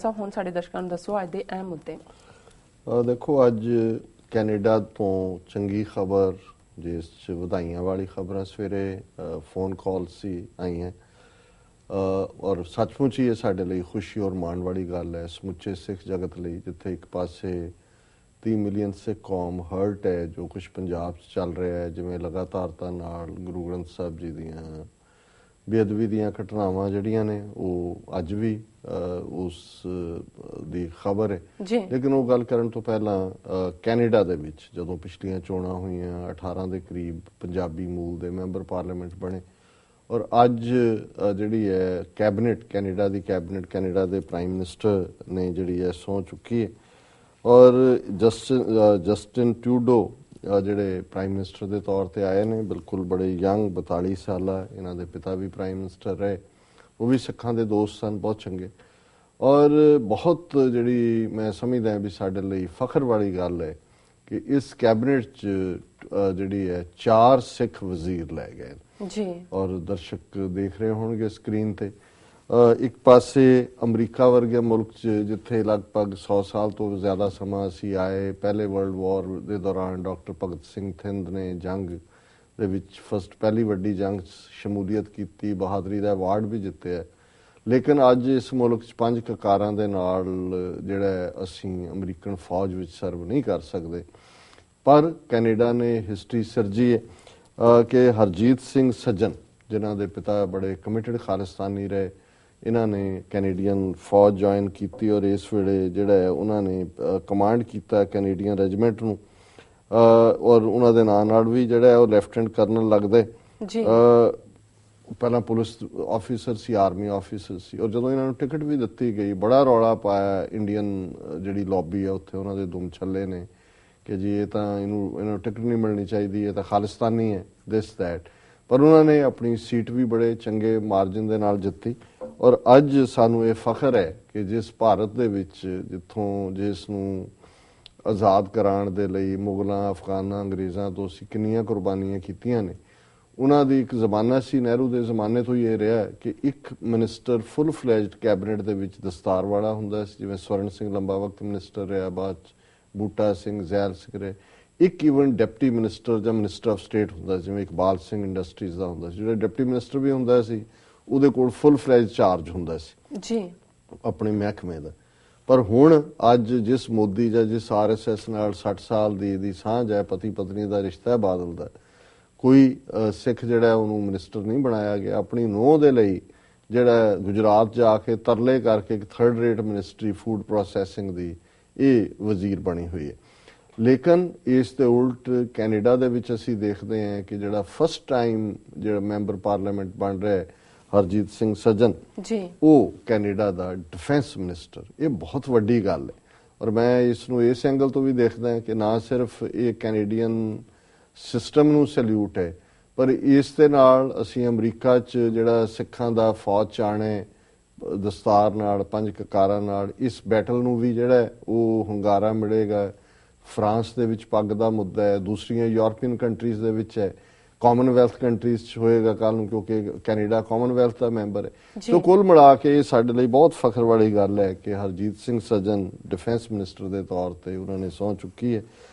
ਸਾਹਿਬ ਹੁਣ ਸਾਡੇ ਦਰਸ਼ਕਾਂ ਨੂੰ ਦੱਸੋ ਅੱਜ ਦੇ ਅਹਿਮ ਮੁੱਦੇ। ਦੇਖੋ ਅੱਜ ਕੈਨੇਡਾ ਤੋਂ ਚੰਗੀ ਖਬਰ ਜਿਸ 'ਚ ਵਧਾਈਆਂ ਵਾਲੀ ਖਬਰਾਂ ਸਵੇਰੇ ਫੋਨ ਕਾਲ ਸੀ ਆਈਆਂ ਔਰ ਸੱਚਮੁੱਚ ਹੀ ਇਹ ਸਾਡੇ ਲਈ ਖੁਸ਼ੀ ਔਰ ਮਾਣ ਵਾਲੀ ਗੱਲ ਹੈ ਸਮੁੱਚੇ ਸਿੱਖ ਜਗਤ ਲਈ, ਜਿੱਥੇ ਇੱਕ ਪਾਸੇ 30 ਮਿਲੀਅਨ ਸਿੱਖ ਕੌਮ ਹਰਟ ਹੈ ਜੋ ਕੁਛ ਪੰਜਾਬ 'ਚ ਚੱਲ ਰਿਹਾ ਹੈ, ਜਿਵੇਂ ਲਗਾਤਾਰਤਾ ਨਾਲ ਗੁਰੂ ਗ੍ਰੰਥ ਸਾਹਿਬ ਜੀ ਦੀਆਂ ਬੇਅਦਬੀ ਦੀਆਂ ਘਟਨਾਵਾਂ ਜਿਹੜੀਆਂ ਨੇ ਉਹ ਅੱਜ ਵੀ ਉਸ ਦੀ ਖਬਰ ਹੈ। ਲੇਕਿਨ ਉਹ ਗੱਲ ਕਰਨ ਤੋਂ ਪਹਿਲਾਂ ਕੈਨੇਡਾ ਦੇ ਵਿੱਚ ਜਦੋਂ ਪਿਛਲੀਆਂ ਚੋਣਾਂ ਹੋਈਆਂ 18 ਦੇ ਕਰੀਬ ਪੰਜਾਬੀ ਮੂਲ ਦੇ ਮੈਂਬਰ ਪਾਰਲੀਮੈਂਟ ਬਣੇ ਔਰ ਅੱਜ ਜਿਹੜੀ ਹੈ ਕੈਬਨਿਟ ਕੈਨੇਡਾ ਦੀ ਕੈਬਨਿਟ ਕੈਨੇਡਾ ਦੇ ਪ੍ਰਾਈਮ ਮਿਨਿਸਟਰ ਨੇ ਜਿਹੜੀ ਹੈ ਸਹੁੰ ਚੁੱਕੀ ਹੈ ਔਰ ਜਸਟਿਨ ਟਰੂਡੋ ਜਿਹੜੇ ਪ੍ਰਾਈਮ ਮਿਨਿਸਟਰ ਦੇ ਤੌਰ ਤੇ ਆਏ ਨੇ, ਬਿਲਕੁਲ ਬੜੇ ਯੰਗ 42 ਸਾਲਾ, ਇਹਨਾਂ ਦੇ ਪਿਤਾ ਵੀ ਪ੍ਰਾਈਮ ਮਿਨਿਸਟਰ ਰਹੇ, ਉਹ ਵੀ ਸਿੱਖਾਂ ਦੇ ਦੋਸਤ ਸਨ, ਬਹੁਤ ਚੰਗੇ ਔਰ ਬਹੁਤ ਜਿਹੜੀ ਮੈਂ ਸਮਝਦਾ ਵੀ ਸਾਡੇ ਲਈ ਫਖਰ ਵਾਲੀ ਗੱਲ ਹੈ ਕਿ ਇਸ ਕੈਬਨਿਟ 'ਚ ਜਿਹੜੀ ਹੈ 4 ਸਿੱਖ ਵਜ਼ੀਰ ਲੈ ਗਏ ਜੀ ਔਰ ਦਰਸ਼ਕ ਦੇਖ ਰਹੇ ਹੋਣਗੇ ਸਕਰੀਨ ਤੇ। ਇੱਕ ਪਾਸੇ ਅਮਰੀਕਾ ਵਰਗੇ ਮੁਲਕ 'ਚ ਜਿੱਥੇ ਲਗਭਗ 100 ਸਾਲ ਤੋਂ ਜ਼ਿਆਦਾ ਸਮਾਂ ਅਸੀਂ ਆਏ, ਪਹਿਲੇ ਵਰਲਡ ਵਾਰ ਦੇ ਦੌਰਾਨ ਡਾਕਟਰ ਭਗਤ ਸਿੰਘ ਥਿੰਦ ਨੇ ਜੰਗ ਦੇ ਵਿੱਚ ਪਹਿਲੀ ਵੱਡੀ ਜੰਗ 'ਚ ਸ਼ਮੂਲੀਅਤ ਕੀਤੀ, ਬਹਾਦਰੀ ਦਾ ਅਵਾਰਡ ਵੀ ਜਿੱਤਿਆ। ਲੇਕਿਨ ਅੱਜ ਇਸ ਮੁਲਕ 'ਚ 5 ਕਕਾਰਾਂ ਦੇ ਨਾਲ ਜਿਹੜਾ ਅਸੀਂ ਅਮਰੀਕਨ ਫੌਜ ਵਿੱਚ ਸਰਵ ਨਹੀਂ ਕਰ ਸਕਦੇ। ਪਰ ਕੈਨੇਡਾ ਨੇ ਹਿਸਟਰੀ ਸਿਰਜੀ ਹੈ ਕਿ ਹਰਜੀਤ ਸਿੰਘ ਸੱਜਣ, ਜਿਨ੍ਹਾਂ ਦੇ ਪਿਤਾ ਬੜੇ ਕਮਿਟਡ ਖਾਲਿਸਤਾਨੀ ਰਹੇ, ਇਹਨਾਂ ਨੇ ਕੈਨੇਡੀਅਨ ਫੌਜ ਜੁਆਇਨ ਕੀਤੀ ਔਰ ਇਸ ਵੇਲੇ ਜਿਹੜਾ ਹੈ ਉਹਨਾਂ ਨੇ ਕਮਾਂਡ ਕੀਤਾ ਕੈਨੇਡੀਅਨ ਰੈਜੀਮੈਂਟ ਨੂੰ ਔਰ ਉਹਨਾਂ ਦੇ ਨਾਲ ਵੀ ਜਿਹੜਾ ਹੈ ਉਹ ਲੈਫਟੀਨੈਂਟ ਕਰਨਲ ਲੱਗਦੇ। ਪਹਿਲਾਂ ਪੁਲਿਸ ਆਫੀਸਰ ਸੀ, ਆਰਮੀ ਆਫੀਸਰ ਸੀ ਔਰ ਜਦੋਂ ਇਹਨਾਂ ਨੂੰ ਟਿਕਟ ਵੀ ਦਿੱਤੀ ਗਈ ਬੜਾ ਰੌਲਾ ਪਾਇਆ ਇੰਡੀਅਨ ਜਿਹੜੀ ਲੌਬੀ ਹੈ ਉੱਥੇ, ਉਹਨਾਂ ਦੇ ਦੁਮ ਛੱਲੇ ਨੇ ਕਿ ਜੀ ਇਹ ਤਾਂ ਇਹਨੂੰ ਟਿਕਟ ਨਹੀਂ ਮਿਲਣੀ ਚਾਹੀਦੀ, ਇਹ ਤਾਂ ਖਾਲਿਸਤਾਨੀ ਹੈ, ਦਿਸ ਦੈਟ। ਪਰ ਉਹਨਾਂ ਨੇ ਆਪਣੀ ਸੀਟ ਵੀ ਬੜੇ ਚੰਗੇ ਮਾਰਜਨ ਦੇ ਨਾਲ ਜਿੱਤੀ ਔਰ ਅੱਜ ਸਾਨੂੰ ਇਹ ਫਖਰ ਹੈ ਕਿ ਜਿਸ ਭਾਰਤ ਦੇ ਵਿੱਚ ਜਿਸ ਨੂੰ ਆਜ਼ਾਦ ਕਰਾਉਣ ਦੇ ਲਈ ਮੁਗਲਾਂ, ਅਫਗਾਨਾਂ, ਅੰਗਰੇਜ਼ਾਂ ਤੋਂ ਅਸੀਂ ਕਿੰਨੀਆਂ ਕੁਰਬਾਨੀਆਂ ਕੀਤੀਆਂ ਨੇ, ਉਹਨਾਂ ਦੀ ਇੱਕ ਜ਼ਮਾਨਾ ਸੀ, ਨਹਿਰੂ ਦੇ ਜ਼ਮਾਨੇ ਤੋਂ ਹੀ ਇਹ ਰਿਹਾ ਕਿ ਇੱਕ ਮਿਨਿਸਟਰ ਫੁੱਲ ਫਲੈਜਡ ਕੈਬਨਿਟ ਦੇ ਵਿੱਚ ਦਸਤਾਰ ਵਾਲਾ ਹੁੰਦਾ ਸੀ, ਜਿਵੇਂ ਸਵਰਨ ਸਿੰਘ ਲੰਬਾ ਵਕਤ ਮਿਨਿਸਟਰ ਰਿਹਾ, ਬਾਅਦ ਬੂਟਾ ਸਿੰਘ, ਜ਼ੈਲ ਸਿੰਘ ਰਹੇ। ਇੱਕ ਈਵਨ ਡਿਪਟੀ ਮਿਨਿਸਟਰ ਜਾਂ ਮਿਨਿਸਟਰ ਆਫ ਸਟੇਟ ਹੁੰਦਾ, ਜਿਵੇਂ ਇਕਬਾਲ ਸਿੰਘ ਇੰਡਸਟਰੀਜ਼ ਦਾ ਹੁੰਦਾ ਸੀ, ਜਿਹੜਾ ਡਿਪਟੀ ਮਿਨਿਸਟਰ ਵੀ ਹੁੰਦਾ ਸੀ ਉਹਦੇ ਕੋਲ ਫੁੱਲ ਫਲੈਜ ਚਾਰਜ ਹੁੰਦਾ ਸੀ ਜੀ ਆਪਣੇ ਮਹਿਕਮੇ ਦਾ। ਪਰ ਹੁਣ ਅੱਜ ਜਿਸ ਮੋਦੀ ਜਾਂ ਜਿਸ RSS ਨਾਲ 60 ਸਾਲ ਦੀ ਸਾਂਝ ਹੈ, ਪਤੀ ਪਤਨੀ ਦਾ ਰਿਸ਼ਤਾ ਹੈ ਬਾਦਲ ਦਾ, ਕੋਈ ਸਿੱਖ ਜਿਹੜਾ ਉਹਨੂੰ ਮਿਨਿਸਟਰ ਨਹੀਂ ਬਣਾਇਆ ਗਿਆ। ਆਪਣੀ ਨੂੰਹ ਦੇ ਲਈ ਜਿਹੜਾ ਗੁਜਰਾਤ ਜਾ ਕੇ ਤਰਲੇ ਕਰਕੇ ਇੱਕ 3rd rate ministry food processing ਦੀ ਇਹ ਵਜ਼ੀਰ ਬਣੀ ਹੋਈ ਹੈ। ਲੇਕਿਨ ਇਸ ਦੇ ਉਲਟ ਕੈਨੇਡਾ ਦੇ ਵਿੱਚ ਅਸੀਂ ਦੇਖਦੇ ਹਾਂ ਕਿ ਜਿਹੜਾ ਫਸਟ ਟਾਈਮ ਜਿਹੜਾ ਮੈਂਬਰ ਪਾਰਲੀਮੈਂਟ ਬਣ ਰਿਹਾ ਹਰਜੀਤ ਸਿੰਘ ਸੱਜਣ ਜੀ, ਉਹ ਕੈਨੇਡਾ ਦਾ ਡਿਫੈਂਸ ਮਿਨਿਸਟਰ, ਇਹ ਬਹੁਤ ਵੱਡੀ ਗੱਲ ਹੈ ਔਰ ਮੈਂ ਇਸ ਨੂੰ ਇਸ ਐਂਗਲ ਤੋਂ ਵੀ ਦੇਖਦਾ ਕਿ ਨਾ ਸਿਰਫ ਇਹ ਕੈਨੇਡੀਅਨ ਸਿਸਟਮ ਨੂੰ ਸੈਲਿਊਟ ਹੈ, ਪਰ ਇਸ ਦੇ ਨਾਲ ਅਸੀਂ ਅਮਰੀਕਾ 'ਚ ਜਿਹੜਾ ਸਿੱਖਾਂ ਦਾ ਫੌਜ ਚਾਣੇ ਦਸਤਾਰ ਨਾਲ 5 ਕਕਾਰਾਂ ਨਾਲ ਇਸ ਬੈਟਲ ਨੂੰ ਵੀ ਜਿਹੜਾ ਉਹ ਹੁੰਗਾਰਾ ਮਿਲੇਗਾ। ਫਰਾਂਸ ਦੇ ਵਿੱਚ ਪੱਗ ਦਾ ਮੁੱਦਾ ਹੈ, ਦੂਸਰੀਆਂ ਯੂਰਪੀਅਨ ਕੰਟਰੀਜ਼ ਦੇ ਵਿੱਚ ਹੈ, ਕਾਮਨਵੈਲਥ ਕੰਟਰੀਜ਼ 'ਚ ਹੋਏਗਾ ਕੱਲ ਨੂੰ ਕਿਉਂਕਿ ਕੈਨੇਡਾ ਕਾਮਨਵੈਲਥ ਦਾ ਮੈਂਬਰ ਹੈ। ਸੋ ਕੁੱਲ ਮਿਲਾ ਕੇ ਇਹ ਸਾਡੇ ਲਈ ਬਹੁਤ ਫਖਰ ਵਾਲੀ ਗੱਲ ਹੈ ਕਿ ਹਰਜੀਤ ਸਿੰਘ ਸੱਜਣ ਡਿਫੈਂਸ ਮਿਨਿਸਟਰ ਦੇ ਤੌਰ ਤੇ ਉਹਨਾਂ ਨੇ ਸਹੁੰ ਚੁੱਕੀ ਹੈ।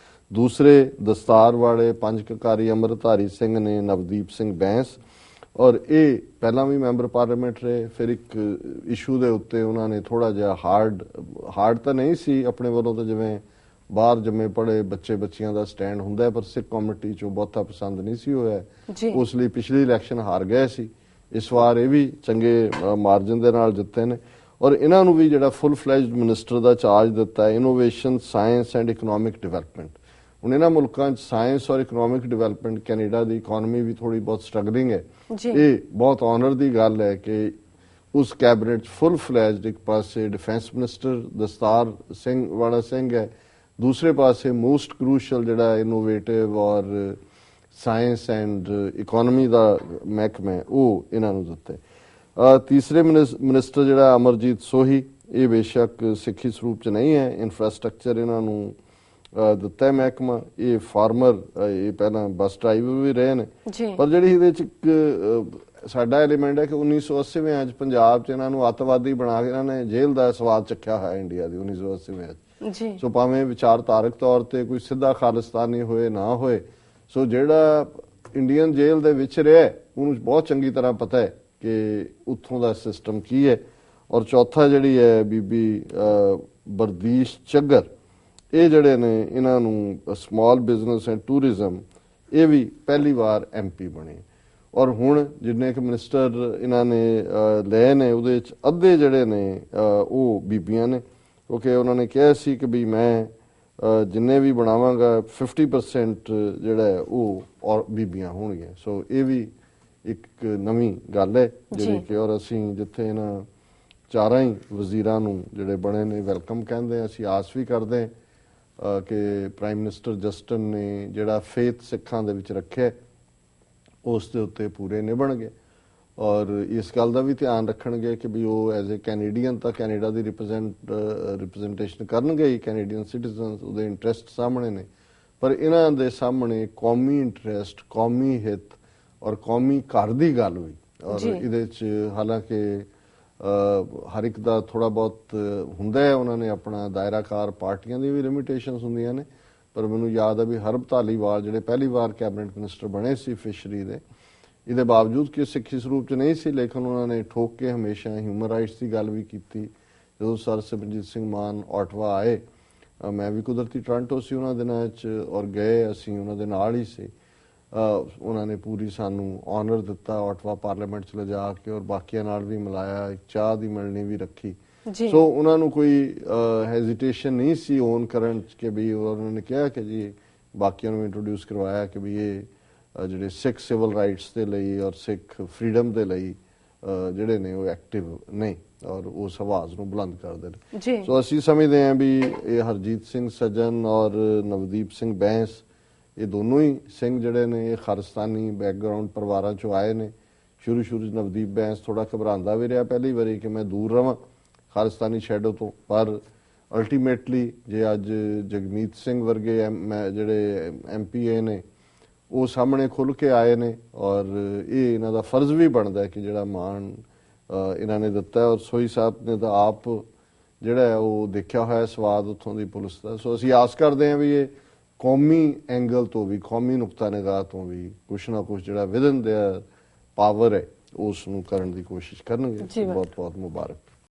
ਦੂਸਰੇ ਦਸਤਾਰ ਵਾਲੇ 5 ਕਕਾਰੀ ਅੰਮ੍ਰਿਤਧਾਰੀ ਸਿੰਘ ਨੇ ਨਵਦੀਪ ਸਿੰਘ ਬੈਂਸ ਔਰ ਇਹ ਪਹਿਲਾਂ ਵੀ ਮੈਂਬਰ ਪਾਰਲੀਮੈਂਟ ਰਹੇ। ਫਿਰ ਇੱਕ ਇਸ਼ੂ ਦੇ ਉੱਤੇ ਉਹਨਾਂ ਨੇ ਥੋੜਾ ਜਿਹਾ ਹਾਰਡ ਤਾਂ ਨਹੀਂ ਸੀ ਆਪਣੇ ਵੱਲੋਂ, ਤਾਂ ਜਿਵੇਂ ਬਾਹਰ ਜੰਮੇ ਪੜੇ ਬੱਚਿਆਂ ਦਾ ਸਟੈਂਡ ਹੁੰਦਾ ਹੈ, ਪਰ ਸਿੱਖ ਕਮਿਊਨਿਟੀ ਚੋਂ ਬਹੁਤਾ ਪਸੰਦ ਨਹੀਂ ਸੀ ਹੋਇਆ, ਉਸ ਲਈ ਪਿਛਲੀ ਇਲੈਕਸ਼ਨ ਹਾਰ ਗਏ ਸੀ। ਇਸ ਵਾਰ ਇਹ ਵੀ ਚੰਗੇ ਮਾਰਜਨ ਦੇ ਨਾਲ ਜਿੱਤੇ ਨੇ ਔਰ ਇਹਨਾਂ ਨੂੰ ਵੀ ਜਿਹੜਾ ਫੁੱਲ ਫਲੈਜਡ ਮਿਨਿਸਟਰ ਦਾ ਚਾਰਜ ਦਿੱਤਾ innovation, science and economic development. ਹੁਣ ਇਹਨਾਂ ਮੁਲਕਾਂ 'ਚ ਸਾਇੰਸ ਔਰ ਇਕਨੋਮਿਕ ਡਿਵੈਲਪਮੈਂਟ, ਕੈਨੇਡਾ ਦੀ ਇਕਨੋਮੀ ਵੀ ਥੋੜੀ ਬਹੁਤ ਸਟਰਗਲਿੰਗ ਹੈ, ਇਹ ਬਹੁਤ ਆਨਰ ਦੀ ਗੱਲ ਹੈ ਕਿ ਉਸ ਕੈਬਨਿਟ 'ਚ ਫੁੱਲ ਫਲੈਜਡ ਇੱਕ ਪਾਸੇ ਡਿਫੈਂਸ ਮਿਨਿਸਟਰ ਦਸਤਾਰ ਸਿੰਘ ਵਾਲਾ ਸਿੰਘ ਹੈ, ਦੂਸਰੇ ਪਾਸੇ ਮੋਸਟ ਕਰੂਸ਼ਲ ਜਿਹੜਾ ਇਨੋਵੇਟਿਵ ਔਰ ਸਾਇੰਸ ਐਂਡ ਇਕਨੋਮੀ ਦਾ ਮਹਿਕਮਾ ਹੈ ਉਹ ਇਹਨਾਂ ਨੂੰ ਦਿੱਤਾ। ਤੀਸਰੇ ਮਿਨਿਸਟਰ ਜਿਹੜਾ ਅਮਰਜੀਤ ਸੋਹੀ, ਇਹ ਬੇਸ਼ੱਕ ਸਿੱਖੀ ਸਰੂਪ 'ਚ ਨਹੀਂ ਹੈ, ਇਨਫਰਾਸਟਰਕਚਰ ਇਹਨਾਂ ਨੂੰ ਦਿੱਤਾ ਮਹਿਕਮਾ। ਇਹ ਫਾਰਮਰ, ਇਹ ਪਹਿਲਾਂ ਬੱਸ ਡਰਾਈਵਰ ਵੀ ਰਹੇ ਨੇ, ਪਰ ਜਿਹੜੀ ਇਹਦੇ 'ਚ ਇੱਕ ਸਾਡਾ ਐਲੀਮੈਂਟ ਹੈ ਕਿ 1980 ਚ ਪੰਜਾਬ 'ਚ ਇਹਨਾਂ ਨੂੰ ਅੱਤਵਾਦੀ ਬਣਾ ਕੇ ਇਹਨਾਂ ਨੇ ਜੇਲ੍ਹ ਦਾ ਸਵਾਦ ਚੱਖਿਆ ਹੋਇਆ ਇੰਡੀਆ ਦੀ 1980 ਚ। ਸੋ ਭਾਵੇਂ ਵਿਚਾਰਧਾਰਕ ਤੌਰ ਤੇ ਕੋਈ ਸਿੱਧਾ ਖਾਲਿਸਤਾਨੀ ਹੋਏ ਨਾ ਹੋਏ, ਸੋ ਜਿਹੜਾ ਇੰਡੀਅਨ ਜੇਲ੍ਹ ਦੇ ਵਿੱਚ ਰਿਹਾ ਉਹਨੂੰ ਬਹੁਤ ਚੰਗੀ ਤਰ੍ਹਾਂ ਪਤਾ ਹੈ ਕਿ ਉੱਥੋਂ ਦਾ ਸਿਸਟਮ ਕੀ ਹੈ। ਔਰ ਚੌਥਾ ਜਿਹੜੀ ਹੈ ਬੀਬੀ ਬਰਦੀਸ਼ ਚੱਗਰ, ਇਹ ਜਿਹੜੇ ਨੇ ਇਹਨਾਂ ਨੂੰ ਸਮਾਲ ਬਿਜ਼ਨਸ ਐਂਡ ਟੂਰਿਜ਼ਮ, ਇਹ ਵੀ ਪਹਿਲੀ ਵਾਰ MP ਬਣੇ। ਔਰ ਹੁਣ ਜਿੰਨੇ ਕੁ ਮਿਨਿਸਟਰ ਇਹਨਾਂ ਨੇ ਲਏ ਨੇ ਉਹਦੇ ਵਿੱਚ ਅੱਧੇ ਜਿਹੜੇ ਨੇ ਉਹ ਬੀਬੀਆਂ ਨੇ, ਕਿਉਂਕਿ ਉਹਨਾਂ ਨੇ ਕਿਹਾ ਸੀ ਕਿ ਵੀ ਮੈਂ ਜਿੰਨੇ ਵੀ ਬਣਾਵਾਂਗਾ 50% ਜਿਹੜਾ ਹੈ ਉਹ ਔਰ ਬੀਬੀਆਂ ਹੋਣਗੀਆਂ। ਸੋ ਇਹ ਵੀ ਇੱਕ ਨਵੀਂ ਗੱਲ ਹੈ ਜਿਹੜੀ ਕਿ, ਔਰ ਅਸੀਂ ਜਿੱਥੇ ਇਹਨਾਂ ਚਾਰਾਂ ਹੀ ਵਜ਼ੀਰਾਂ ਨੂੰ ਜਿਹੜੇ ਬਣੇ ਨੇ ਵੈਲਕਮ ਕਹਿੰਦੇ, ਅਸੀਂ ਆਸ ਵੀ ਕਰਦੇ ਕਿ ਪ੍ਰਾਈਮ ਮਿਨਿਸਟਰ ਜਸਟਨ ਨੇ ਜਿਹੜਾ ਫੇਥ ਸਿੱਖਾਂ ਦੇ ਵਿੱਚ ਰੱਖਿਆ ਉਸ ਦੇ ਉੱਤੇ ਪੂਰੇ ਨਿਭਣਗੇ। ਔਰ ਇਸ ਗੱਲ ਦਾ ਵੀ ਧਿਆਨ ਰੱਖਣਗੇ ਕਿ ਵੀ ਉਹ ਐਜ਼ ਏ ਕੈਨੇਡੀਅਨ ਤਾਂ ਕੈਨੇਡਾ ਦੀ ਰਿਪਰੈਜ਼ੈਂਟੇਸ਼ਨ ਕਰਨਗੇ ਹੀ, ਕੈਨੇਡੀਅਨ ਸਿਟੀਜ਼ਨਸ, ਉਹਦੇ ਇੰਟਰਸਟ ਸਾਹਮਣੇ ਨੇ, ਪਰ ਇਹਨਾਂ ਦੇ ਸਾਹਮਣੇ ਕੌਮੀ ਇੰਟਰਸਟ, ਕੌਮੀ ਹਿੱਤ ਔਰ ਕੌਮੀ ਘਰ ਦੀ ਗੱਲ ਹੋਈ। ਔਰ ਇਹਦੇ 'ਚ ਹਾਲਾਂਕਿ ਹਰ ਇੱਕ ਦਾ ਥੋੜਾ ਬਹੁਤ ਹੁੰਦਾ ਹੈ, ਉਹਨਾਂ ਨੇ ਆਪਣਾ ਦਾਇਰਾਕਾਰ, ਪਾਰਟੀਆਂ ਦੀ ਵੀ ਲਿਮਿਟੇਸ਼ਨਸ ਹੁੰਦੀਆਂ ਨੇ, ਪਰ ਮੈਨੂੰ ਯਾਦ ਹੈ ਵੀ ਹਰਬ ਧਾਲੀਵਾਲ ਜਿਹੜੇ ਪਹਿਲੀ ਵਾਰ ਕੈਬਨਿਟ ਮਿਨਿਸਟਰ ਬਣੇ ਸੀ ਫਿਸ਼ਰੀ ਦੇ, ਇਹਦੇ ਬਾਵਜੂਦ ਕਿ ਸਿੱਖੀ ਸਰੂਪ 'ਚ ਨਹੀਂ ਸੀ, ਲੇਕਿਨ ਉਹਨਾਂ ਨੇ ਠੋਕ ਕੇ ਹਮੇਸ਼ਾ ਹਿਊਮਨ ਰਾਈਟਸ ਦੀ ਗੱਲ ਵੀ ਕੀਤੀ। ਜਦੋਂ ਸਰ ਸਿਮਰਜੀਤ ਸਿੰਘ ਮਾਨ ਆਟਵਾ ਆਏ, ਮੈਂ ਵੀ ਕੁਦਰਤੀ ਟੋਰਾਂਟੋ ਸੀ ਉਹਨਾਂ ਦਿਨਾਂ 'ਚ ਔਰ ਗਏ, ਅਸੀਂ ਉਹਨਾਂ ਦੇ ਨਾਲ ਹੀ ਸੀ। ਉਹਨਾਂ ਨੇ ਪੂਰੀ ਸਾਨੂੰ ਆਨਰ ਦਿੱਤਾ ਆਟਵਾ ਪਾਰਲੀਮੈਂਟ 'ਚ ਲਿਜਾ ਕੇ, ਔਰ ਬਾਕੀਆਂ ਨਾਲ ਵੀ ਮਿਲਾਇਆ, ਇੱਕ ਚਾਹ ਦੀ ਮਿਲਣੀ ਵੀ ਰੱਖੀ। ਸੋ ਉਹਨਾਂ ਨੂੰ ਕੋਈ ਹੈਜ਼ੀਟੇਸ਼ਨ ਨਹੀਂ ਸੀ ਓਨ ਕਰਨ 'ਚ ਕਿ ਵੀ, ਉਹਨਾਂ ਨੇ ਕਿਹਾ ਕਿ ਜੀ ਬਾਕੀਆਂ ਨੂੰ ਇੰਟਰੋਡਿਊਸ ਕਰਵਾਇਆ ਕਿ ਵੀ ਇਹ ਜਿਹੜੇ ਸਿੱਖ ਸਿਵਲ ਰਾਈਟਸ ਦੇ ਲਈ ਔਰ ਸਿੱਖ ਫਰੀडम ਦੇ ਲਈ ਜਿਹੜੇ ਨੇ ਉਹ ਐਕਟਿਵ ਨੇ ਔਰ ਉਸ ਆਵਾਜ਼ ਨੂੰ ਬੁਲੰਦ ਕਰਦੇ ਨੇ। ਸੋ ਅਸੀਂ ਸਮਝਦੇ ਹਾਂ ਵੀ ਇਹ ਹਰਜੀਤ ਸਿੰਘ ਸੱਜਣ ਔਰ ਨਵਦੀਪ ਸਿੰਘ ਬੈਂਸ, ਇਹ ਦੋਨੋਂ ਹੀ ਸਿੰਘ ਜਿਹੜੇ ਨੇ ਇਹ ਖਾਲਿਸਤਾਨੀ ਬੈਕਗਰਾਊਂਡ ਪਰਿਵਾਰਾਂ 'ਚੋਂ ਆਏ ਨੇ। ਸ਼ੁਰੂ 'ਚ ਨਵਦੀਪ ਬੈਂਸ ਥੋੜਾ ਘਬਰਾਉਂਦਾ ਵੀ ਰਿਹਾ ਪਹਿਲੀ ਵਾਰੀ ਕਿ ਮੈਂ ਦੂਰ ਰਵਾਂ ਖਾਲਿਸਤਾਨੀ ਸ਼ੈਡੋ ਤੋਂ, ਪਰ ਅਲਟੀਮੇਟਲੀ ਜੇ ਅੱਜ ਜਗਮੀਤ ਸਿੰਘ ਵਰਗੇ ਜਿਹੜੇ MPA ਨੇ ਉਹ ਸਾਹਮਣੇ ਖੁੱਲ੍ਹ ਕੇ ਆਏ ਨੇ, ਔਰ ਇਹ ਇਹਨਾਂ ਦਾ ਫਰਜ਼ ਵੀ ਬਣਦਾ ਕਿ ਜਿਹੜਾ ਮਾਣ ਇਹਨਾਂ ਨੇ ਦਿੱਤਾ, ਔਰ ਸੋਈ ਸਾਹਿਬ ਨੇ ਤਾਂ ਆਪ ਜਿਹੜਾ ਹੈ ਉਹ ਦੇਖਿਆ ਹੋਇਆ ਸਵਾਦ ਉੱਥੋਂ ਦੀ ਪੁਲਿਸ ਦਾ। ਸੋ ਅਸੀਂ ਆਸ ਕਰਦੇ ਹਾਂ ਵੀ ਇਹ ਕੌਮੀ ਐਂਗਲ ਤੋਂ ਵੀ, ਕੌਮੀ ਨੁਕਤਾ ਨਿਗਾਹ ਤੋਂ ਵੀ ਕੁਛ ਨਾ ਕੁਛ ਜਿਹੜਾ ਵਿਦਨ ਦੇਅਰ ਪਾਵਰ ਹੈ ਉਸ ਨੂੰ ਕਰਨ ਦੀ ਕੋਸ਼ਿਸ਼ ਕਰਨਗੇ। ਬਹੁਤ ਬਹੁਤ ਮੁਬਾਰਕ।